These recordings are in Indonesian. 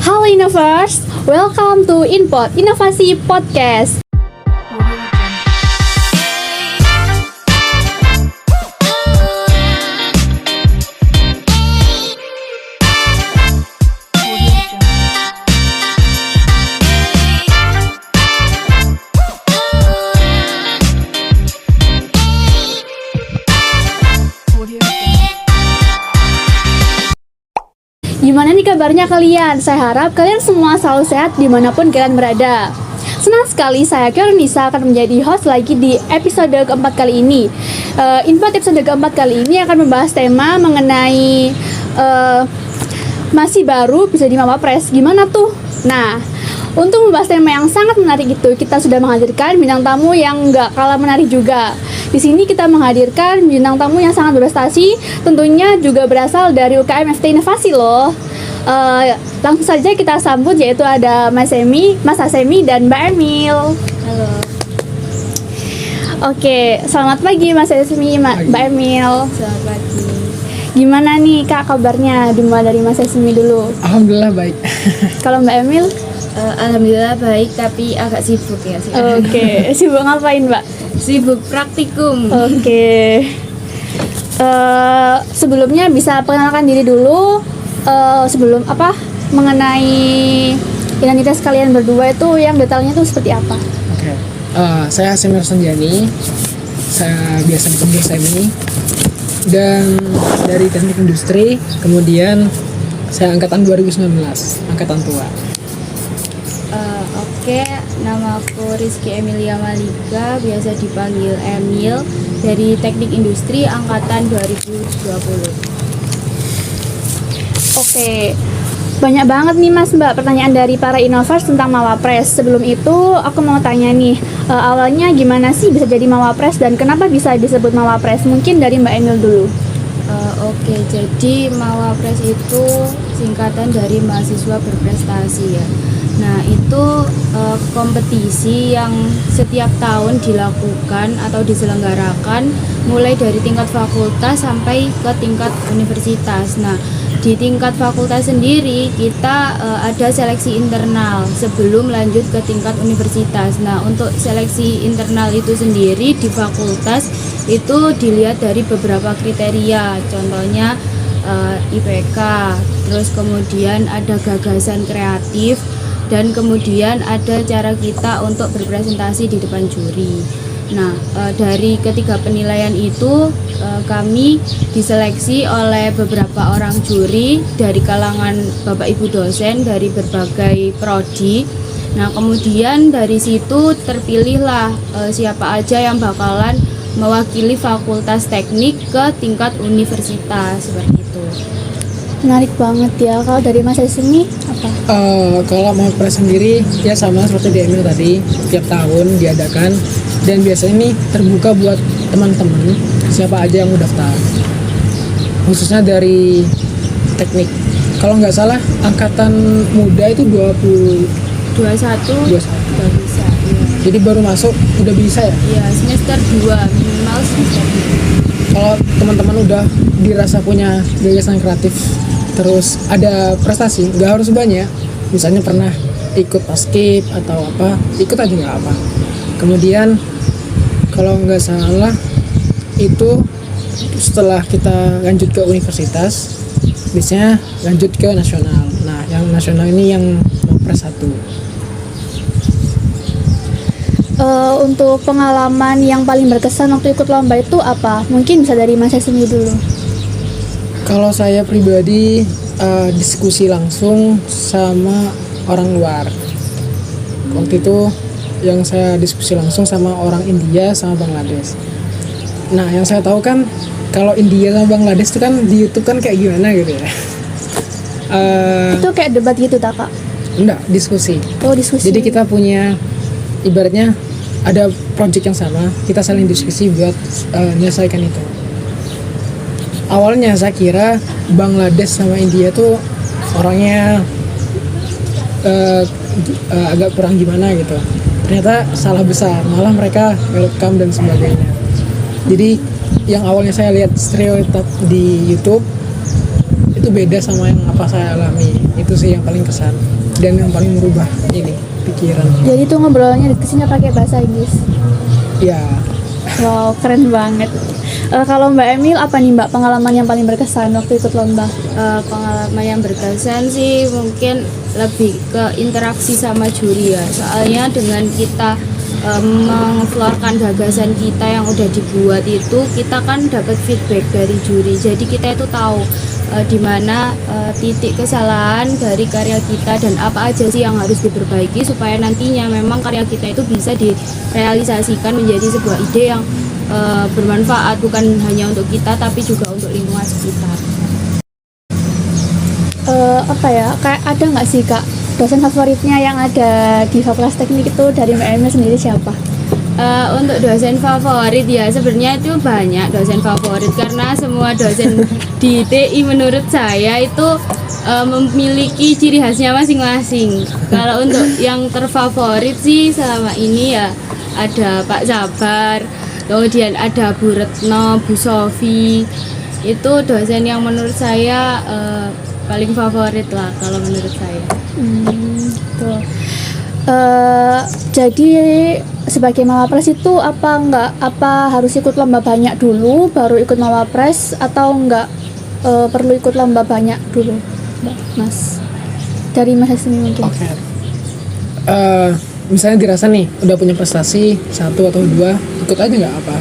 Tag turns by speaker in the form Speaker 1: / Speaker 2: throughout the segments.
Speaker 1: Halo Innovers, welcome to Inpot Inovasi Podcast. Gimana nih kabarnya kalian? Saya harap kalian semua selalu sehat dimanapun kalian berada. Senang sekali saya Nisa akan menjadi host lagi di episode keempat kali ini. Input episode keempat kali ini akan membahas tema mengenai masih baru bisa di Mawapres. Gimana tuh? Nah, untuk membahas tema yang sangat menarik itu, kita sudah menghadirkan bintang tamu yang nggak kalah menarik juga. Di sini kita menghadirkan bintang tamu yang sangat berprestasi, tentunya juga berasal dari UKM FT Inovasi loh. Langsung saja kita sambut, yaitu ada Mas Asemi dan Mbak Emil.
Speaker 2: Halo.
Speaker 1: Oke, selamat pagi Mas Asemi, Mbak Emil.
Speaker 2: Selamat pagi.
Speaker 1: Gimana nih Kak kabarnya? Dimulai dari Mas Asemi dulu.
Speaker 3: Alhamdulillah baik.
Speaker 1: Kalau Mbak Emil?
Speaker 2: Alhamdulillah baik, tapi agak sibuk ya sih.
Speaker 1: Oke, sibuk ngapain Mbak?
Speaker 2: Sibuk praktikum.
Speaker 1: Oke. Sebelumnya bisa perkenalkan diri dulu. Sebelum mengenai identitas kalian berdua itu yang detailnya itu seperti apa?
Speaker 3: Oke. Saya Semir Sanjani. Saya biasa dipanggil Semi. Dan dari teknik industri, kemudian saya angkatan 2019, angkatan tua.
Speaker 2: Oke, nama aku Rizky Emilia Malika, biasa dipanggil Emil, dari teknik industri angkatan 2020.
Speaker 1: Oke. Banyak banget nih Mas Mbak pertanyaan dari para Innovers tentang Mawapres. Sebelum itu aku mau tanya nih, awalnya gimana sih bisa jadi Mawapres dan kenapa bisa disebut Mawapres? Mungkin dari Mbak Emil dulu.
Speaker 2: Oke, jadi Mawapres itu singkatan dari mahasiswa berprestasi ya. Nah, itu kompetisi yang setiap tahun dilakukan atau diselenggarakan mulai dari tingkat fakultas sampai ke tingkat universitas. Nah, di tingkat fakultas sendiri kita ada seleksi internal sebelum lanjut ke tingkat universitas. Nah, untuk seleksi internal itu sendiri di fakultas itu dilihat dari beberapa kriteria. Contohnya IPK, terus kemudian ada gagasan kreatif, dan kemudian ada cara kita untuk berpresentasi di depan juri. Nah, dari ketiga penilaian itu kami diseleksi oleh beberapa orang juri dari kalangan Bapak Ibu dosen dari berbagai prodi. Nah, kemudian dari situ terpilihlah siapa aja yang bakalan mewakili fakultas teknik ke tingkat universitas seperti itu.
Speaker 1: Menarik banget ya. Kalau dari Mas Asemi apa?
Speaker 3: Kalau Mawapres sendiri ya sama seperti di Emil tadi, setiap tahun diadakan dan biasanya ini terbuka buat teman-teman siapa aja yang mau daftar, khususnya dari teknik. Kalau nggak salah angkatan muda itu
Speaker 2: 21
Speaker 3: 21.
Speaker 2: udah bisa ya.
Speaker 3: Jadi baru masuk udah bisa ya?
Speaker 2: Iya, semester 2 minimal semester 2.
Speaker 3: Kalau teman-teman udah dirasa punya gagasan kreatif, terus ada prestasi, nggak harus banyak, misalnya pernah ikut paskib atau apa, ikut aja nggak apa. Kemudian kalau nggak salah itu setelah kita lanjut ke universitas biasanya lanjut ke nasional. Nah, yang nasional ini yang Mawapres 1.
Speaker 1: Untuk pengalaman yang paling berkesan waktu ikut lomba itu apa? Mungkin bisa dari Mas Asemi dulu.
Speaker 3: Kalau saya pribadi diskusi langsung sama orang luar. Waktu itu yang saya diskusi langsung sama orang India sama Bangladesh. Nah, yang saya tahu kan kalau India sama Bangladesh itu kan di YouTube kan kayak gimana gitu ya.
Speaker 1: Itu kayak debat gitu tak Kak?
Speaker 3: Enggak, diskusi.
Speaker 1: Oh, diskusi.
Speaker 3: Jadi kita punya ibaratnya ada project yang sama, kita saling diskusi buat menyelesaikan itu. Awalnya saya kira Bangladesh sama India tuh orangnya agak kurang gimana gitu. Ternyata salah besar, malah mereka welcome dan sebagainya. Jadi yang awalnya saya lihat stereotip di YouTube itu itu beda sama yang apa saya alami. Itu sih yang paling kesan dan yang paling merubah ini pikiran.
Speaker 1: Jadi tuh ngobrolnya diskusinya pakai bahasa Inggris.
Speaker 3: Ya,
Speaker 1: Wow, keren banget. Kalau Mbak Emil, apa nih Mbak pengalaman yang paling berkesan waktu ikut lomba?
Speaker 2: Pengalaman yang berkesan sih mungkin lebih ke interaksi sama juri ya. Soalnya dengan kita mengeluarkan gagasan kita yang udah dibuat itu, kita kan dapat feedback dari juri. Jadi kita itu tahu di mana titik kesalahan dari karya kita dan apa aja sih yang harus diperbaiki supaya nantinya memang karya kita itu bisa direalisasikan menjadi sebuah ide yang bermanfaat bukan hanya untuk kita tapi juga untuk lingkungan sekitar.
Speaker 1: Apa ya, kayak ada nggak sih Kak dosen favoritnya yang ada di Fakultas Teknik itu dari Mbak Emil sendiri siapa?
Speaker 2: Untuk dosen favorit ya sebenarnya itu banyak dosen favorit karena semua dosen di TI menurut saya itu memiliki ciri khasnya masing-masing. Kalau untuk yang terfavorit sih selama ini ya ada Pak Sabar, kemudian ada Bu Retno, Bu Sofi. Itu dosen yang menurut saya paling favorit lah kalau menurut saya.
Speaker 1: Tuh. Jadi sebagai Mawapres itu apa harus ikut lomba banyak dulu baru ikut Mawapres atau enggak perlu ikut lomba banyak dulu, Mas? Dari Mas Hasmi mungkin.
Speaker 3: oke. Misalnya dirasa nih udah punya prestasi 1 atau 2, ikut aja nggak apa.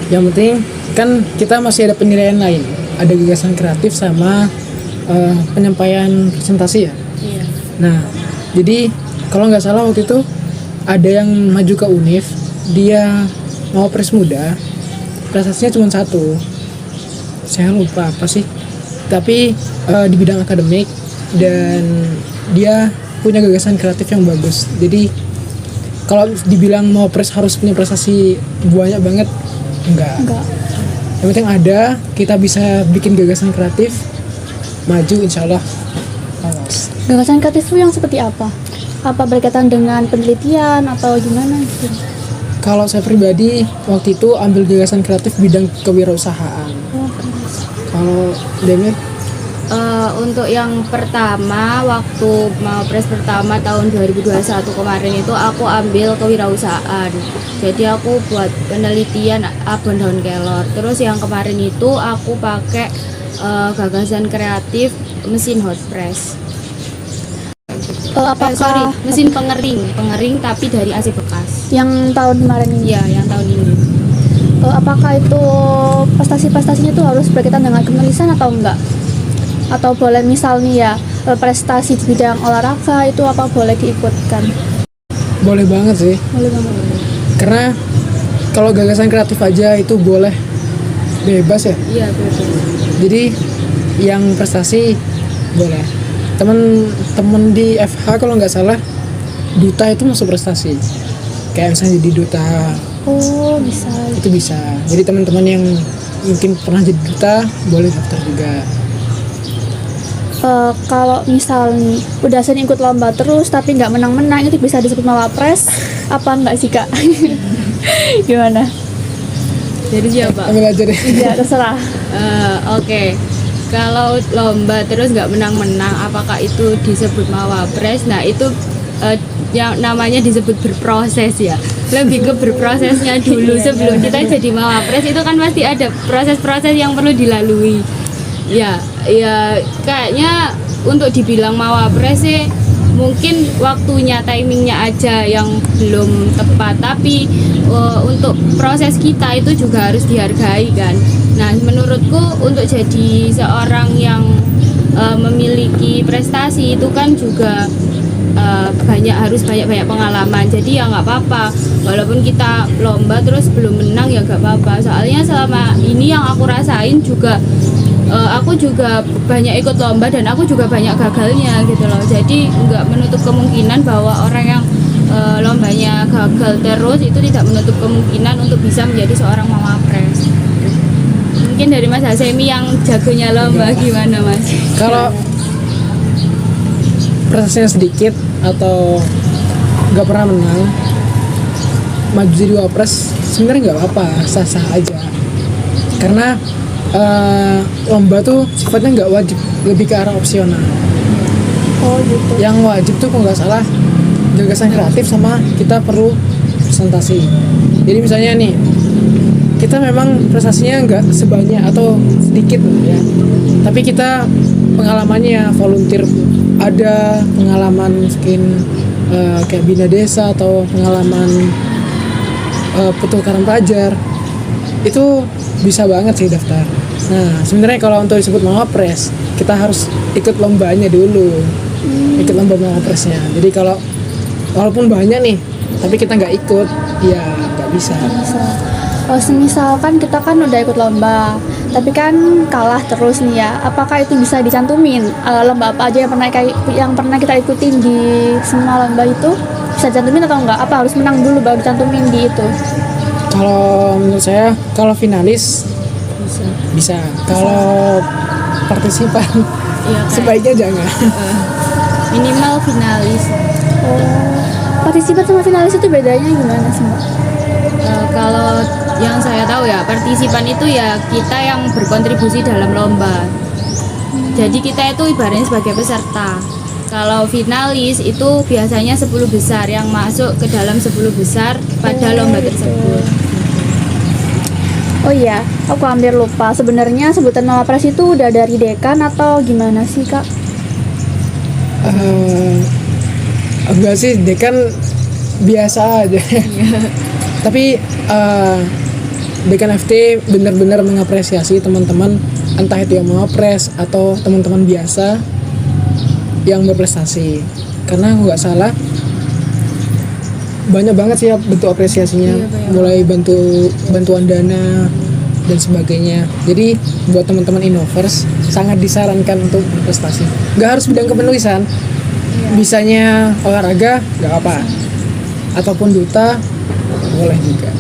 Speaker 3: Yang penting kan kita masih ada penilaian lain, ada gagasan kreatif sama penyampaian presentasi ya.
Speaker 2: Iya.
Speaker 3: Nah, jadi kalau nggak salah waktu itu ada yang maju ke UNIF, dia mau pres muda, prestasinya cuma 1. Saya lupa apa sih. Tapi di bidang akademik dan dia punya gagasan kreatif yang bagus. Jadi kalau dibilang mau pres harus punya prestasi banyak banget, enggak. Yang penting ada, kita bisa bikin gagasan kreatif, maju insya Allah lolos.
Speaker 1: Gagasan kreatif itu yang seperti apa? Apa berkaitan dengan penelitian atau gimana gitu?
Speaker 3: Kalau saya pribadi waktu itu ambil gagasan kreatif bidang kewirausahaan. Kalau Demir?
Speaker 2: Untuk yang pertama waktu mau pres pertama tahun 2021 kemarin itu aku ambil kewirausahaan. Jadi aku buat penelitian abon daun kelor. Terus yang kemarin itu aku pakai gagasan kreatif mesin hot press. Mesin pengering tapi dari AC bekas.
Speaker 1: Yang tahun kemarin ini?
Speaker 2: Iya, yang tahun ini.
Speaker 1: Apakah itu prestasi-prestasinya itu harus berkaitan dengan kepenulisan atau enggak? Atau boleh misalnya ya prestasi di bidang olahraga itu apa boleh diikutkan?
Speaker 3: Boleh banget sih.
Speaker 1: Boleh banget.
Speaker 3: Karena kalau gagasan kreatif aja itu boleh bebas ya.
Speaker 2: Iya, betul.
Speaker 3: Jadi yang prestasi boleh. Temen di FH kalau nggak salah duta itu masuk prestasi. Kayak misalnya jadi duta.
Speaker 1: Oh, bisa.
Speaker 3: Itu bisa. Jadi teman-teman yang mungkin pernah jadi duta boleh daftar juga.
Speaker 1: Kalau misal nih udah sering ikut lomba terus tapi nggak menang-menang itu bisa disebut Mawapres apa enggak sih Kak? Gimana?
Speaker 2: Jadi siapa?
Speaker 3: Ambil aja deh.
Speaker 1: Ya terserah.
Speaker 2: Oke. Kalau lomba terus nggak menang-menang, apakah itu disebut Mawapres? Nah itu yang namanya disebut berproses ya. Lebih ke berprosesnya dulu sebelum kita jadi Mawapres itu kan pasti ada proses-proses yang perlu dilalui. Ya kayaknya untuk dibilang Mawapres sih mungkin waktunya, timingnya aja yang belum tepat. Tapi untuk proses kita itu juga harus dihargai kan. Nah menurutku untuk jadi seorang yang memiliki prestasi itu kan juga harus banyak pengalaman. Jadi ya nggak apa-apa walaupun kita lomba terus belum menang ya nggak apa-apa. Soalnya selama ini yang aku rasain juga aku juga banyak ikut lomba dan aku juga banyak gagalnya gitu loh. Jadi nggak menutup kemungkinan bahwa orang yang lombanya gagal terus itu tidak menutup kemungkinan untuk bisa menjadi seorang Mawapres. Mungkin dari Mas Hasemi yang jagonya lomba gimana Mas?
Speaker 3: Kalau prestasinya sedikit atau nggak pernah menang, maju jadi wapres sebenarnya nggak apa-apa, sah-sah aja. Karena lomba tuh sifatnya nggak wajib lebih ke arah opsional.
Speaker 1: Oh gitu.
Speaker 3: Yang wajib tuh kalau nggak salah gagasan kreatif sama kita perlu presentasi. Jadi misalnya nih, kita memang prestasinya nggak sebanyak atau sedikit ya, tapi kita pengalamannya volunteer, ada pengalaman mungkin kayak bina desa atau pengalaman pertukaran pelajar, itu bisa banget sih daftar. Nah sebenarnya kalau untuk disebut Mawapres, kita harus ikut lombanya dulu, ikut lomba Mawapresnya. Jadi kalau walaupun banyak nih tapi kita nggak ikut, ya nggak bisa.
Speaker 1: Oh, misalkan kita kan udah ikut lomba, tapi kan kalah terus nih ya. Apakah itu bisa dicantumin lomba apa aja yang pernah kita ikutin di semua lomba itu? Bisa dicantumin atau enggak? Apa harus menang dulu baru dicantumin di itu?
Speaker 3: Kalau menurut saya, kalau finalis bisa. Kalau partisipan
Speaker 2: Iya, kayak,
Speaker 3: sebaiknya jangan.
Speaker 2: minimal finalis.
Speaker 1: Oh, partisipan sama finalis itu bedanya gimana sih, Mbak?
Speaker 2: Kalau yang saya tahu ya, partisipan itu ya kita yang berkontribusi dalam lomba. Jadi kita itu ibaratnya sebagai peserta. Kalau finalis itu biasanya 10 besar yang masuk ke dalam 10 besar pada lomba tersebut.
Speaker 1: Oh iya, aku hampir lupa. Sebenarnya sebutan Mawapres itu udah dari dekan atau gimana sih, Kak?
Speaker 3: Enggak sih, dekan biasa aja. Tapi dekan FT benar-benar mengapresiasi teman-teman, entah itu yang Mawapres atau teman-teman biasa yang berprestasi. Karena nggak salah banyak banget sih ya bentuk apresiasinya, mulai bantuan dana dan sebagainya. Jadi buat teman-teman Innovers sangat disarankan untuk berprestasi. Nggak harus bidang kepenulisan, bisanya olahraga nggak apa, ataupun duta boleh juga.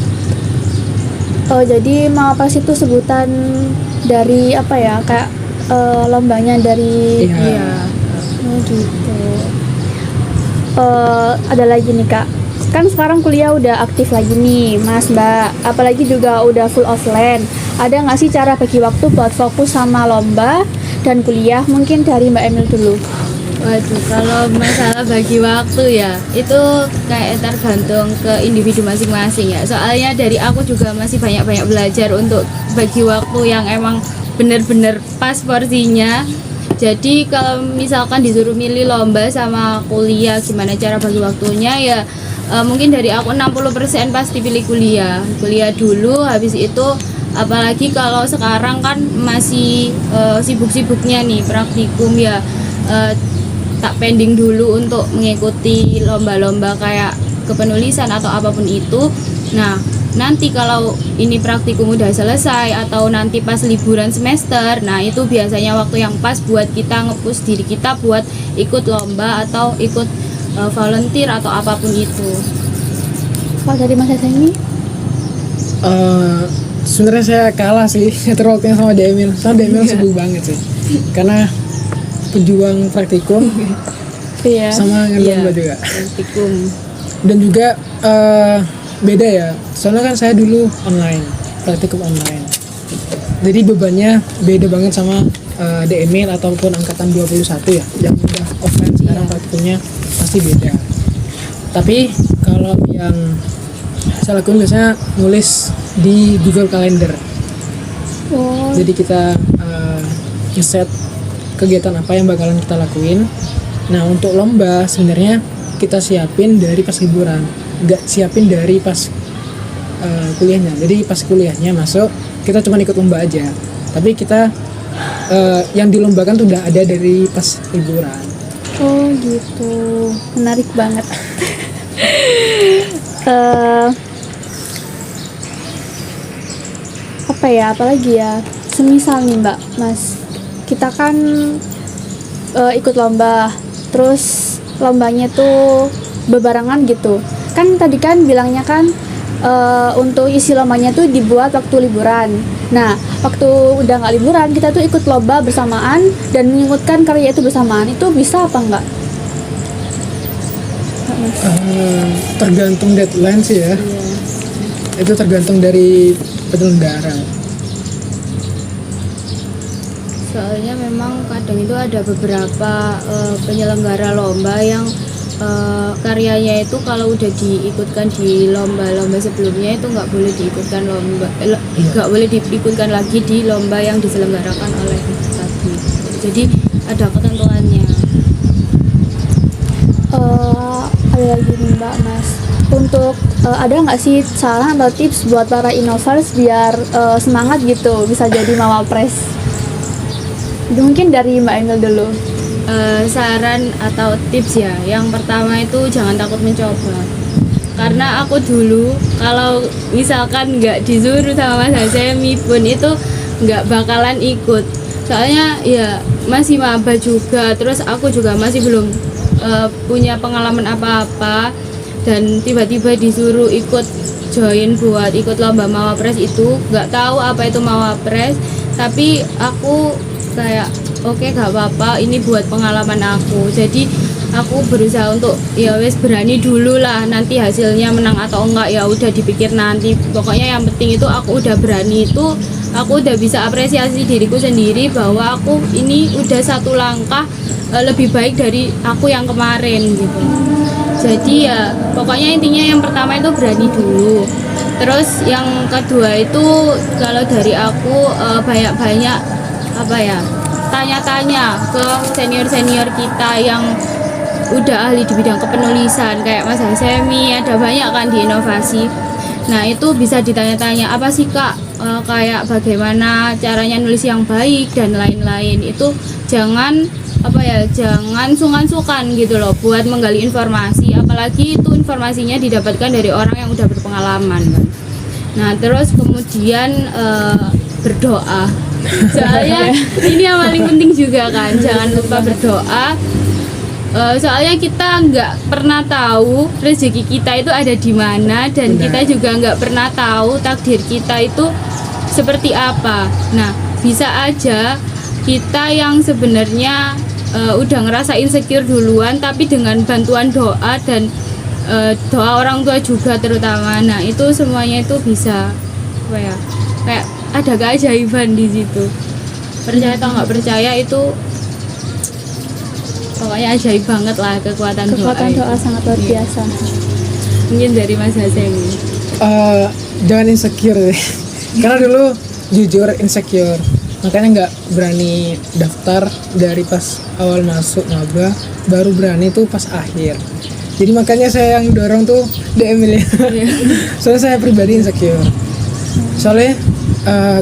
Speaker 1: Oh, jadi Mawapres itu sebutan dari apa ya? Kayak lombanya dari.
Speaker 3: Iya.
Speaker 1: Oh gitu. Ada lagi nih, Kak. Kan sekarang kuliah udah aktif lagi nih, Mas, Mbak. Apalagi juga udah full offline. Ada nggak sih cara bagi waktu buat fokus sama lomba dan kuliah? Mungkin dari Mbak Emil dulu.
Speaker 2: Waduh, kalau masalah bagi waktu ya, itu kayak tergantung ke individu masing-masing ya. Soalnya dari aku juga masih banyak-banyak belajar untuk bagi waktu yang emang bener-bener pas porsinya. Jadi kalau misalkan disuruh milih lomba sama kuliah, gimana cara bagi waktunya ya, mungkin dari aku 60% pasti pilih kuliah dulu. Habis itu apalagi kalau sekarang kan masih sibuk-sibuknya nih praktikum ya, tak pending dulu untuk mengikuti lomba-lomba kayak kepenulisan atau apapun itu. Nah nanti kalau ini praktikum udah selesai atau nanti pas liburan semester, nah itu biasanya waktu yang pas buat kita nge-push diri kita buat ikut lomba atau ikut volunteer atau apapun itu.
Speaker 1: Kalau dari Mas ini?
Speaker 3: Sebenarnya saya kalah sih ngatur waktunya sama Demil. Soalnya Demil sibuk banget sih, karena pejuang praktikum
Speaker 1: Iya.
Speaker 3: sama lomba juga.
Speaker 2: Praktikum.
Speaker 3: Dan juga beda ya, soalnya kan saya dulu online, praktikum online, jadi bebannya beda banget sama DMil ataupun angkatan 21 ya, yang udah offline sekarang praktikumnya pasti beda. Tapi kalau yang saya lakukan biasanya nulis di Google Calendar.
Speaker 1: Oh.
Speaker 3: Jadi kita ngeset kegiatan apa yang bakalan kita lakuin. Nah untuk lomba sebenarnya kita siapin dari pas liburan, nggak siapin dari pas kuliahnya. Jadi pas kuliahnya masuk kita cuma ikut lomba aja, tapi kita yang dilombakan tuh udah ada dari pas liburan.
Speaker 1: Oh gitu, menarik banget. Apa ya, apalagi ya, semisal nih Mbak, Mas, kita kan ikut lomba, terus lombanya tuh bebarengan gitu. Kan tadi kan bilangnya kan untuk isi lombanya tuh dibuat waktu liburan. Nah, waktu udah nggak liburan kita tuh ikut lomba bersamaan dan mengikutkan karya itu bersamaan. Itu bisa apa enggak?
Speaker 3: Tergantung deadline sih ya. Itu tergantung dari penyelenggara.
Speaker 2: Soalnya memang kadang itu ada beberapa penyelenggara lomba yang karyanya itu kalau udah diikutkan di lomba-lomba sebelumnya itu nggak boleh diikutkan nggak boleh diikutkan lagi di lomba yang diselenggarakan oleh tadi. Jadi ada ketentuannya.
Speaker 1: Ada lagi nih Mbak Mas, untuk ada nggak sih saran atau tips buat para Innovers biar semangat gitu bisa jadi Mawapres? Mungkin dari Mbak Emil dulu.
Speaker 2: Saran atau tips ya, yang pertama itu jangan takut mencoba, karena aku dulu kalau misalkan nggak disuruh sama Mas Hasemi pun itu nggak bakalan ikut, soalnya ya masih maba juga, terus aku juga masih belum punya pengalaman apa-apa, dan tiba-tiba disuruh ikut join buat ikut lomba Mawapres itu, nggak tahu apa itu Mawapres, tapi aku kayak oke, gak apa-apa, ini buat pengalaman aku. Jadi aku berusaha untuk ya wes berani dulu lah, nanti hasilnya menang atau enggak ya udah dipikir nanti. Pokoknya yang penting itu aku udah berani, itu aku udah bisa apresiasi diriku sendiri bahwa aku ini udah satu langkah lebih baik dari aku yang kemarin gitu. Jadi ya pokoknya intinya yang pertama itu berani dulu. Terus yang kedua itu kalau dari aku banyak-banyak apa ya, tanya-tanya ke senior-senior kita yang udah ahli di bidang kepenulisan kayak Mas Hasemi, ada banyak kan di inovasi. Nah itu bisa ditanya-tanya, apa sih Kak kayak bagaimana caranya nulis yang baik dan lain-lain. Itu jangan apa ya, jangan sungkan-sungkan gitu loh buat menggali informasi, apalagi itu informasinya didapatkan dari orang yang udah berpengalaman kan. Nah terus kemudian berdoa. Soalnya ini yang paling penting juga kan, jangan lupa berdoa. Soalnya kita nggak pernah tahu rezeki kita itu ada di mana, dan kita juga nggak pernah tahu takdir kita itu seperti apa. Nah bisa aja kita yang sebenarnya udah ngerasa insecure duluan, tapi dengan bantuan doa dan doa orang tua juga terutama, nah itu semuanya itu bisa apa ya, kayak ada keajaiban di situ. Percaya atau nggak percaya itu pokoknya ajaib banget lah kekuatan
Speaker 1: doa sangat luar biasa.
Speaker 2: Mungkin dari Mas Hasemi.
Speaker 3: Jangan insecure deh. Karena dulu jujur insecure, makanya nggak berani daftar dari pas awal masuk maba, baru berani tuh pas akhir. Jadi makanya saya yang dorong tuh DM ya. Soalnya saya pribadi insecure. Soalnya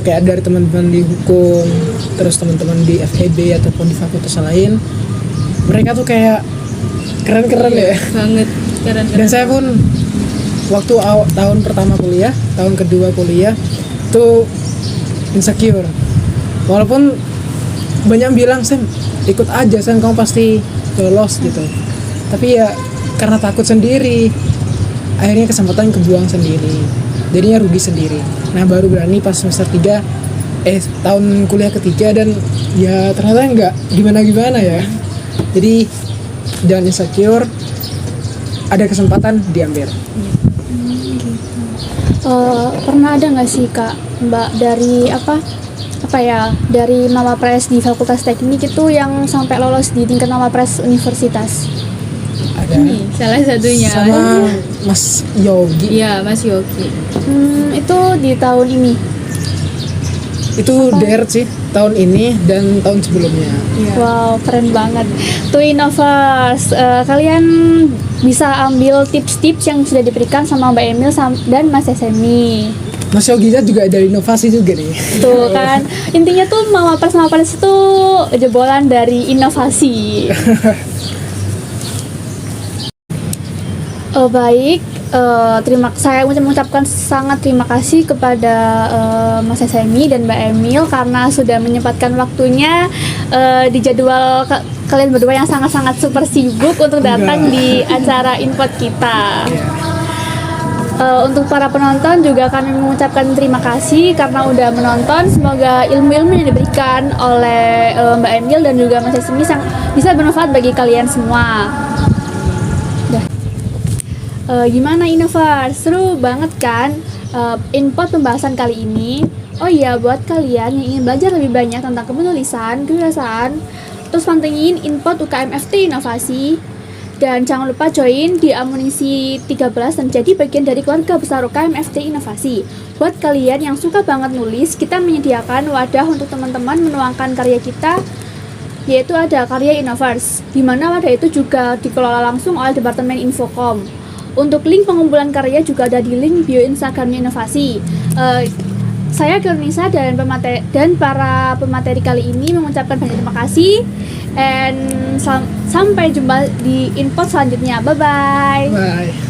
Speaker 3: kayak dari teman-teman di hukum, terus teman-teman di FEB ataupun di fakultas lain, mereka tuh kayak keren-keren ya.
Speaker 2: Banget keren.
Speaker 3: Dan saya pun waktu tahun pertama kuliah, tahun kedua kuliah tuh insecure. Walaupun banyak bilang, Sam ikut aja, Sam kamu pasti lolos gitu. Tapi ya karena takut sendiri, akhirnya kesempatan kebuang sendiri, jadinya rugi sendiri. Nah baru berani pas semester 3 tahun kuliah ketiga, dan ya ternyata nggak gimana-gimana ya. Jadi jangan insecure, ada kesempatan diambil.
Speaker 1: Pernah ada nggak sih Kak Mbak dari apa ya, dari Mawapres di Fakultas Teknik itu yang sampai lolos di tingkat Mawapres universitas?
Speaker 3: Ada.
Speaker 2: Ini salah satunya.
Speaker 3: Sama Mas Yogi.
Speaker 2: Iya, Mas Yogi.
Speaker 1: Itu di tahun ini.
Speaker 3: Itu DERT sih, tahun ini dan tahun sebelumnya.
Speaker 2: Iya.
Speaker 1: Wow, keren banget. Tuh Innovers, kalian bisa ambil tips-tips yang sudah diberikan sama Mbak Emil dan Mas Hasemi.
Speaker 3: Mas Yogi juga dari inovasi juga nih.
Speaker 1: Tuh kan, intinya tuh Mawapres itu jebolan dari inovasi. Baik, saya mengucapkan sangat terima kasih kepada Mas Hasemi dan Mbak Emil karena sudah menyempatkan waktunya di jadwal kalian berdua yang sangat-sangat super sibuk untuk datang di acara Inpot kita. Untuk para penonton juga kami mengucapkan terima kasih karena udah menonton. Semoga ilmu-ilmu yang diberikan oleh Mbak Emil dan juga Mas Hasemi bisa bermanfaat bagi kalian semua. Gimana Innovers? Seru banget kan Inpot pembahasan kali ini? Oh iya, buat kalian yang ingin belajar lebih banyak tentang kepenulisan, kewirausahaan, terus pantengin Inpot UKM-FT Inovasi. Dan jangan lupa join di Amunisi 13 dan jadi bagian dari keluarga besar UKM-FT Inovasi. Buat kalian yang suka banget nulis, kita menyediakan wadah untuk teman-teman menuangkan karya kita, yaitu ada Karya Innoverse, di mana wadah itu juga dikelola langsung oleh Departemen Infocom. Untuk link pengumpulan karya juga ada di link bio Instagramnya Inovasi. Saya Glenisa dan para pemateri kali ini mengucapkan banyak terima kasih. And sampai jumpa di Inpot selanjutnya. Bye-bye.
Speaker 3: Bye.